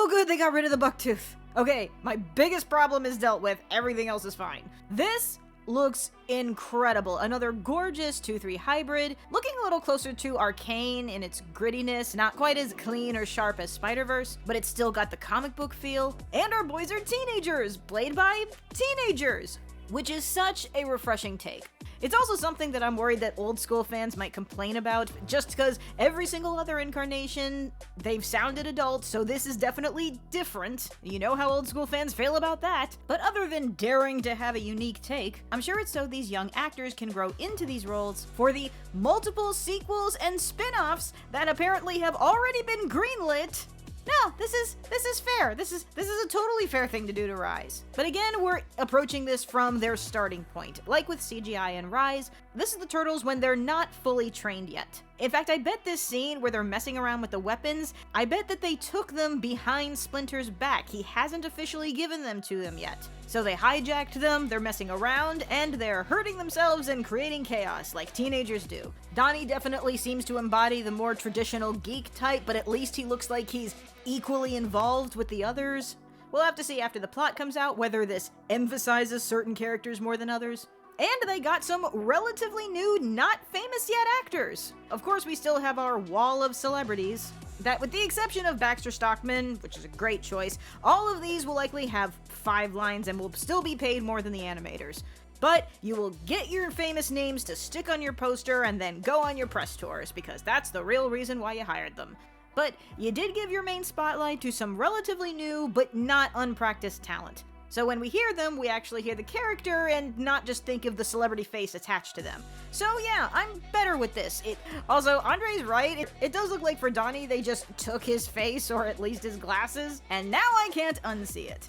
Oh good, they got rid of the bucktooth. Okay, my biggest problem is dealt with, everything else is fine. This looks incredible. Another gorgeous 2-3 hybrid, looking a little closer to Arcane in its grittiness, not quite as clean or sharp as Spider-Verse, but it's still got the comic book feel. And our boys are teenagers, played by teenagers, which is such a refreshing take. It's also something that I'm worried that old school fans might complain about, just because every single other incarnation, they've sounded adult, so this is definitely different. You know how old school fans feel about that. But other than daring to have a unique take, I'm sure it's so these young actors can grow into these roles for the multiple sequels and spin-offs that apparently have already been greenlit. No, this is fair. This is a totally fair thing to do to Rise. But again, we're approaching this from their starting point. Like with CGI and Rise, this is the Turtles when they're not fully trained yet. In fact, I bet this scene where they're messing around with the weapons, I bet that they took them behind Splinter's back. He hasn't officially given them to them yet. So they hijacked them, they're messing around, and they're hurting themselves and creating chaos like teenagers do. Donnie definitely seems to embody the more traditional geek type, but at least he looks like he's equally involved with the others. We'll have to see after the plot comes out whether this emphasizes certain characters more than others. And they got some relatively new, not famous yet actors. Of course, we still have our wall of celebrities, that with the exception of Baxter Stockman, which is a great choice, all of these will likely have 5 lines and will still be paid more than the animators. But you will get your famous names to stick on your poster and then go on your press tours, because that's the real reason why you hired them. But you did give your main spotlight to some relatively new, but not unpracticed talent. So when we hear them, we actually hear the character and not just think of the celebrity face attached to them. So yeah, I'm better with this. Also, Andre's right, it does look like for Donnie they just took his face, or at least his glasses, and now I can't unsee it.